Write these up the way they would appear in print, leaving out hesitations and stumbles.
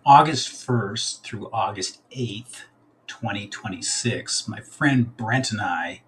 August 1st through August 8th, 2026, my friend Brent and I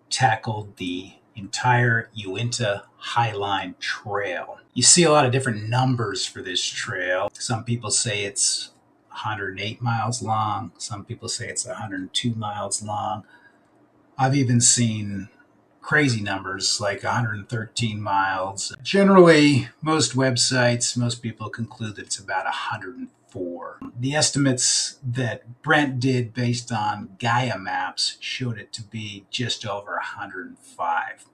tackled the entire Uinta Highline Trail. You see a lot of different numbers for this trail. Some people say it's 108 miles long. Some people say it's 102 miles long. I've even seen crazy numbers like 113 miles. Generally, most websites, most people conclude that it's about 104. The estimates that Brent did based on Gaia maps showed it to be just over 105.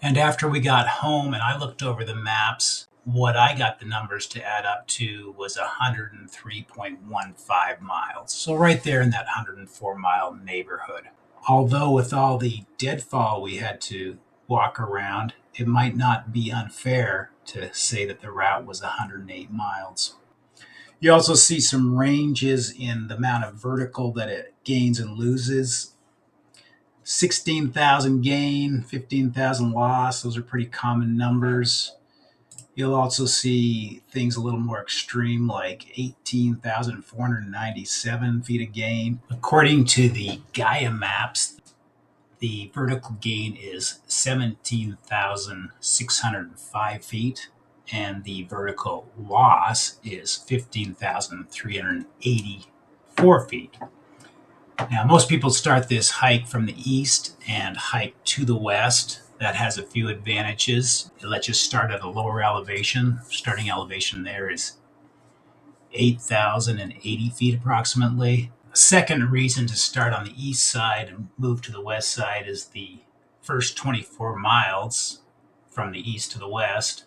And after we got home and I looked over the maps, what I got the numbers to add up to was 103.15 miles. So right there in that 104 mile neighborhood. Although with all the deadfall we had to walk around, it might not be unfair to say that the route was 108 miles. You also see some ranges in the amount of vertical that it gains and loses. 16,000 gain, 15,000 loss. Those are pretty common numbers. You'll also see things a little more extreme like 18,497 feet of gain. According to the Gaia maps, the vertical gain is 17,605 feet and the vertical loss is 15,384 feet. Now, most people start this hike from the east and hike to the west. That has a few advantages. It lets you start at a lower elevation. Starting elevation there is 8,080 feet approximately. A second reason to start on the east side and move to the west side is the first 24 miles from the east to the west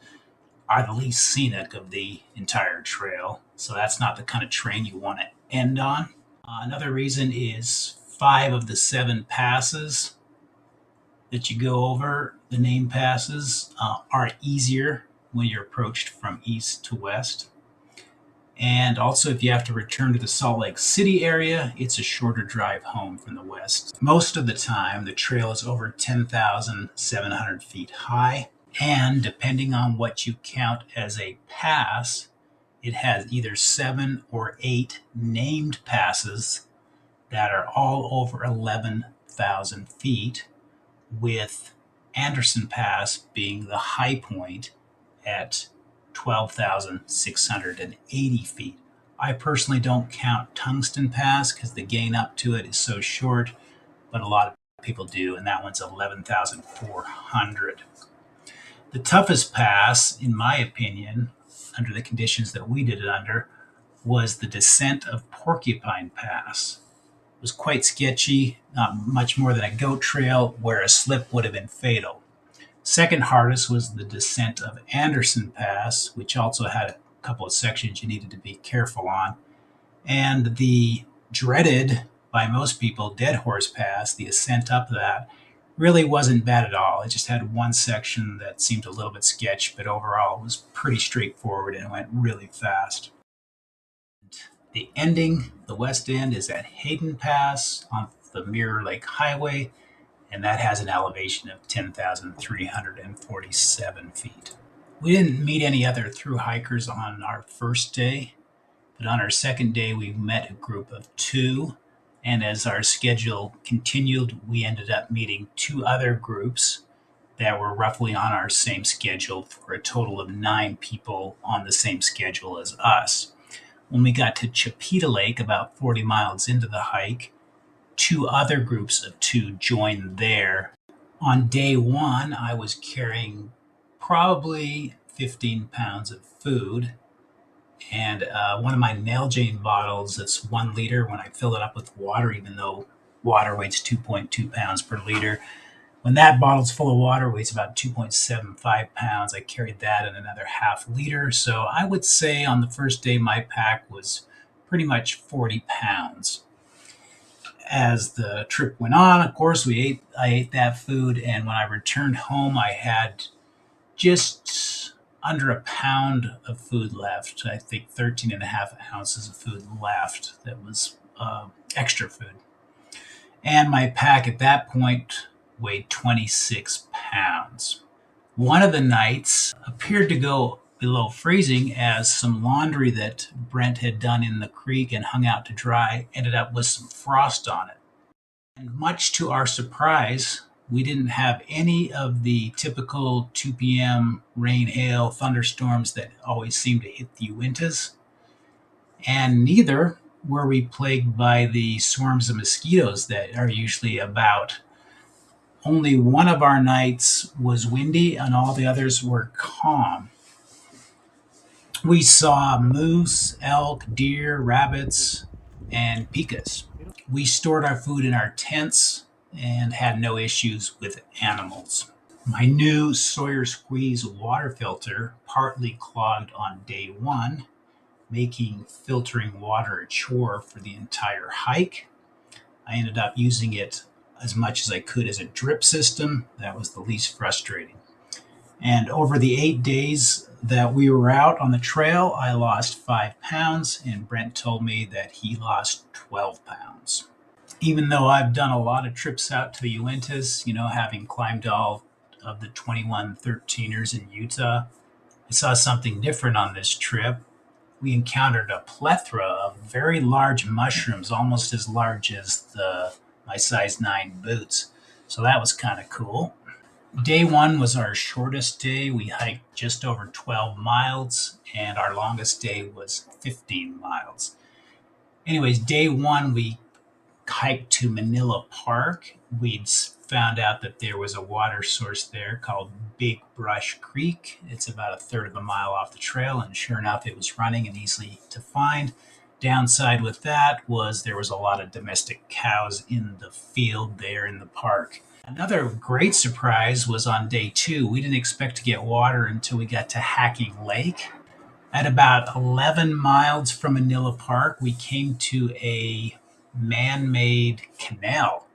are the least scenic of the entire trail. So that's not the kind of train you want to end on. Another reason is 5 of the 7 passes that you go over, the name passes, are easier when you're approached from east to west. And also, if you have to return to the Salt Lake City area, it's a shorter drive home from the west. Most of the time, the trail is over 10,700 feet high. And depending on what you count as a pass, it has either 7 or 8 named passes that are all over 11,000 feet, with Anderson Pass being the high point at 12,680 feet. I personally don't count Tungsten Pass because the gain up to it is so short, but a lot of people do, and that one's 11,400. The toughest pass, in my opinion, under the conditions that we did it under, was the descent of Porcupine Pass. It was quite sketchy, not much more than a goat trail where a slip would have been fatal. Second hardest was the descent of Anderson Pass, which also had a couple of sections you needed to be careful on. And the dreaded, by most people, Dead Horse Pass, the ascent up that, really wasn't bad at all. It just had one section that seemed a little bit sketch, but overall it was pretty straightforward and it went really fast. The ending, the west end, is at Hayden Pass on the Mirror Lake Highway, and that has an elevation of 10,347 feet. We didn't meet any other thru hikers on our first day, but on our second day we met a group of 2, and as our schedule continued, we ended up meeting 2 other groups that were roughly on our same schedule for a total of 9 people on the same schedule as us. When we got to Chipeta Lake, about 40 miles into the hike, 2 other groups of 2 joined there. On day 1, I was carrying probably 15 pounds of food, and one of my Nalgene bottles that's 1 liter. When I fill it up with water, even though water weighs 2.2 pounds per liter, when that bottle's full of water, weighs about 2.75 pounds. I carried that in another half liter. So I would say on the first day, my pack was pretty much 40 pounds. As the trip went on, of course, I ate that food. And when I returned home, I had just under a pound of food left. I think 13 and a half ounces of food left. That was extra food. And my pack at that point weighed 26 pounds. One of the nights appeared to go below freezing, as some laundry that Brent had done in the creek and hung out to dry ended up with some frost on it. And much to our surprise, we didn't have any of the typical 2 p.m. rain, hail, thunderstorms that always seem to hit the Uintas. And neither were we plagued by the swarms of mosquitoes that are usually about. Only one of our nights was windy and all the others were calm. We saw moose, elk, deer, rabbits, and pikas. We stored our food in our tents and had no issues with animals. My new Sawyer Squeeze water filter partly clogged on day one, making filtering water a chore for the entire hike. I ended up using it as much as I could as a drip system. That was the least frustrating. And over the 8 days that we were out on the trail, I lost 5 pounds, and Brent told me that he lost 12 pounds. Even though I've done a lot of trips out to the Uintas, having climbed all of the 21 13ers in Utah, I saw something different on this trip. We encountered a plethora of very large mushrooms, almost as large as my size 9 boots. So that was kind of cool. Day one was our shortest day. We hiked just over 12 miles, and our longest day was 15 miles. Anyways, day one, we hiked to Manila Park. We'd found out that there was a water source there called Big Brush Creek. It's about a third of a mile off the trail, and sure enough, it was running and easy to find. Downside with that was there was a lot of domestic cows in the field there in the park. Another great surprise was on day two. We didn't expect to get water until we got to Hacking Lake. At about 11 miles from Manila Park, we came to a man-made canal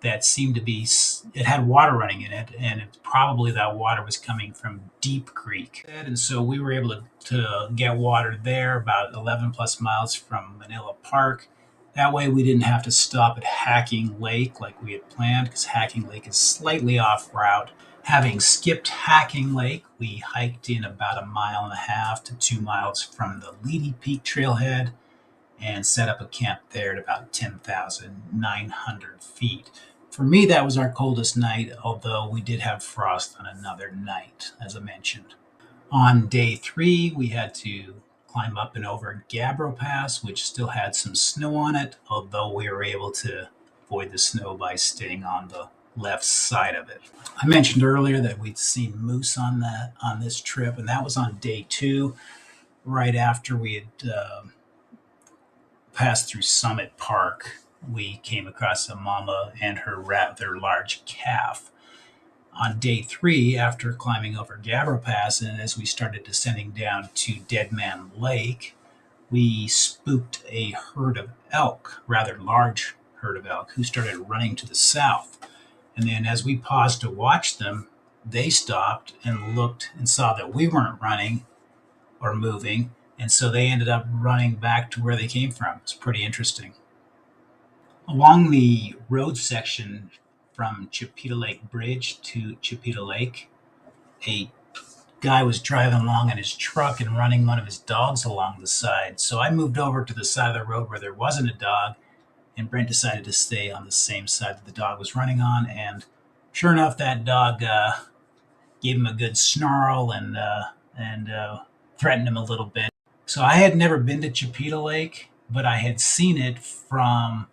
that seemed to be, it had water running in it, and probably that water was coming from Deep Creek. And so we were able to get water there about 11 plus miles from Manila Park. That way we didn't have to stop at Hacking Lake like we had planned, because Hacking Lake is slightly off route. Having skipped Hacking Lake, we hiked in about 1.5 to 2 miles from the Leedy Peak trailhead and set up a camp there at about 10,900 feet. For me, that was our coldest night, although we did have frost on another night, as I mentioned. On day 3, we had to climb up and over Gabbro Pass, which still had some snow on it, although we were able to avoid the snow by staying on the left side of it. I mentioned earlier that we'd seen moose on this trip, and that was on day 2, right after we had passed through Summit Park. We came across a mama and her rather large calf. On day 3, after climbing over Gabbro Pass, and as we started descending down to Dead Man Lake, we spooked a herd of elk, rather large herd of elk, who started running to the south. And then as we paused to watch them, they stopped and looked and saw that we weren't running or moving, and so they ended up running back to where they came from. It's pretty interesting. Along the road section from Chipeta Lake Bridge to Chipeta Lake, a guy was driving along in his truck and running one of his dogs along the side. So I moved over to the side of the road where there wasn't a dog, and Brent decided to stay on the same side that the dog was running on. And sure enough, that dog gave him a good snarl and threatened him a little bit. So I had never been to Chipeta Lake, but I had seen it from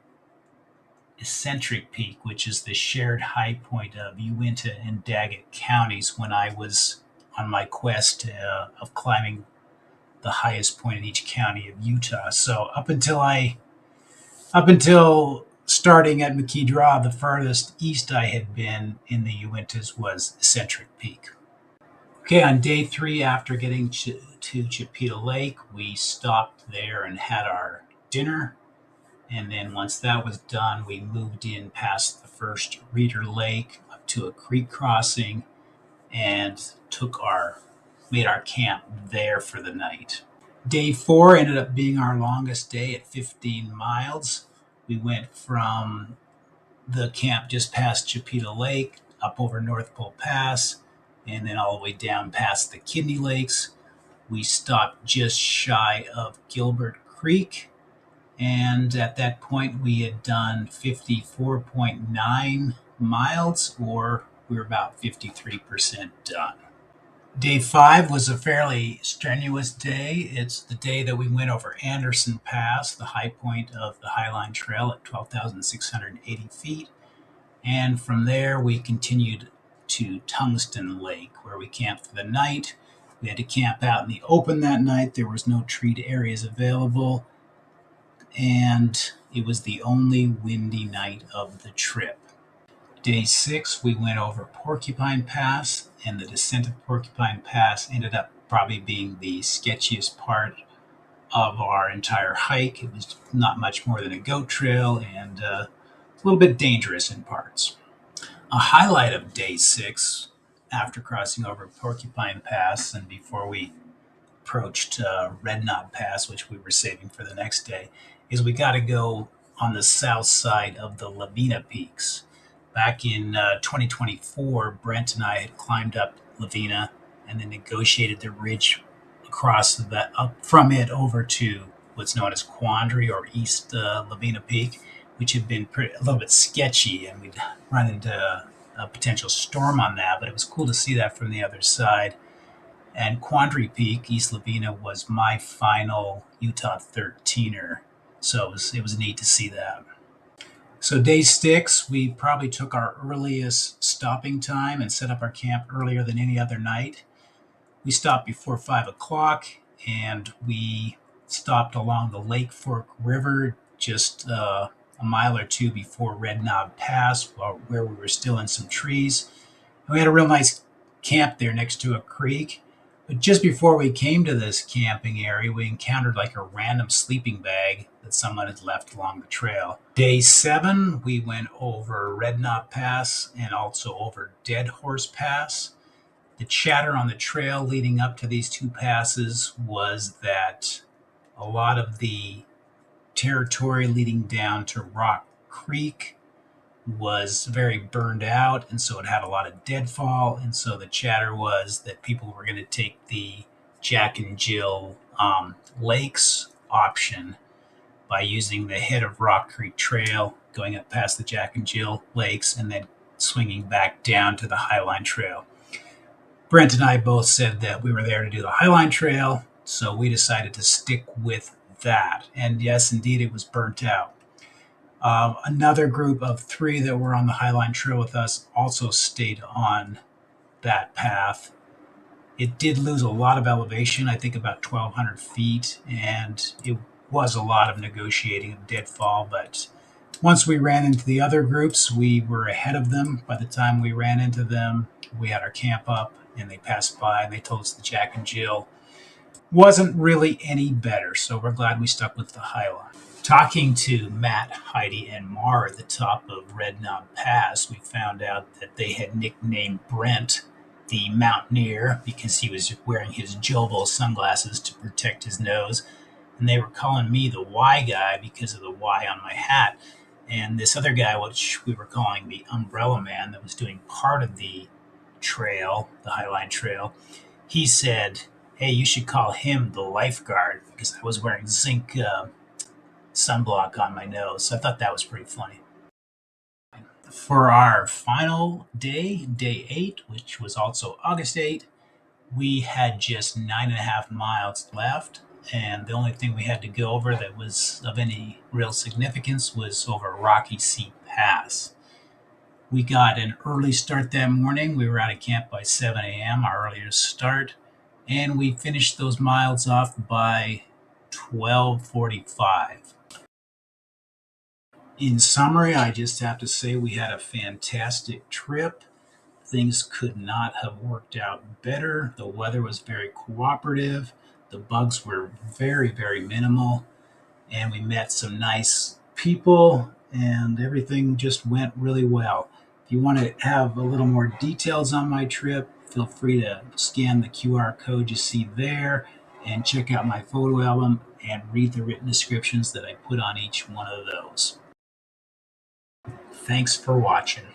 Eccentric Peak, which is the shared high point of Uinta and Daggett counties, when I was on my quest of climbing the highest point in each county of Utah. So up until starting at McKee Draw, the furthest east I had been in the Uintas was Eccentric Peak. Okay, on day 3, after getting to Chipeta Lake, we stopped there and had our dinner. And then once that was done, we moved in past the first Reeder Lake up to a creek crossing and made our camp there for the night. Day 4 ended up being our longest day at 15 miles. We went from the camp just past Chipeta Lake up over North Pole Pass and then all the way down past the Kidney Lakes. We stopped just shy of Gilbert Creek, and at that point we had done 54.9 miles, or we were about 53% done. Day 5 was a fairly strenuous day. It's the day that we went over Anderson Pass, the high point of the Highline Trail at 12,680 feet. And from there, we continued to Tungsten Lake, where we camped for the night. We had to camp out in the open that night. There was no treed areas available, and it was the only windy night of the trip. Day 6, we went over Porcupine Pass, and the descent of Porcupine Pass ended up probably being the sketchiest part of our entire hike. It was not much more than a goat trail and a little bit dangerous in parts. A highlight of Day 6, after crossing over Porcupine Pass and before we approached Red Knob Pass, which we were saving for the next day, is we got to go on the south side of the Lavina Peaks. Back in 2024, Brent and I had climbed up Lavina and then negotiated the ridge across up from it over to what's known as Quandary or East Lavina Peak, which had been a little bit sketchy, and we'd run into a potential storm on that, but it was cool to see that from the other side. And Quandary Peak, East Lavina, was my final Utah 13er, so it was neat to see that. So Day 6, we probably took our earliest stopping time and set up our camp earlier than any other night. We stopped before 5 o'clock, and we stopped along the Lake Fork River just a mile or two before Red Knob Pass, where we were still in some trees. And we had a real nice camp there next to a creek. But just before we came to this camping area, we encountered like a random sleeping bag that someone had left along the trail. Day 7, we went over Red Knob Pass and also over Dead Horse Pass. The chatter on the trail leading up to these two passes was that a lot of the territory leading down to Rock Creek was very burned out, and so it had a lot of deadfall, and so the chatter was that people were going to take the Jack and Jill Lakes option by using the head of Rock Creek Trail, going up past the Jack and Jill Lakes, and then swinging back down to the Highline Trail. Brent and I both said that we were there to do the Highline Trail, so we decided to stick with that. And yes, indeed, it was burnt out. Another group of 3 that were on the Highline Trail with us also stayed on that path. It did lose a lot of elevation, I think about 1,200 feet, and it was a lot of negotiating of deadfall, but once we ran into the other groups, we were ahead of them. By the time we ran into them, we had our camp up, and they passed by, and they told us the Jack and Jill wasn't really any better, so we're glad we stuck with the Highline. Talking to Matt, Heidi, and Mar at the top of Red Knob Pass, we found out that they had nicknamed Brent the Mountaineer because he was wearing his Jobo sunglasses to protect his nose, and they were calling me the Y guy because of the Y on my hat. And this other guy, which we were calling the Umbrella Man, that was doing part of the trail, the Highline Trail, he said, "Hey, you should call him the lifeguard," because I was wearing zinc sunblock on my nose. So I thought that was pretty funny. For our final day, Day 8, which was also August 8, we had just 9.5 miles left. And the only thing we had to go over that was of any real significance was over Rocky Seat Pass. We got an early start that morning. We were out of camp by 7 a.m., our earliest start. And we finished those miles off by 12:45. In summary, I just have to say we had a fantastic trip. Things could not have worked out better. The weather was very cooperative. The bugs were very, very minimal. And we met some nice people, and everything just went really well. If you want to have a little more details on my trip, feel free to scan the QR code you see there and check out my photo album and read the written descriptions that I put on each one of those. Thanks for watching.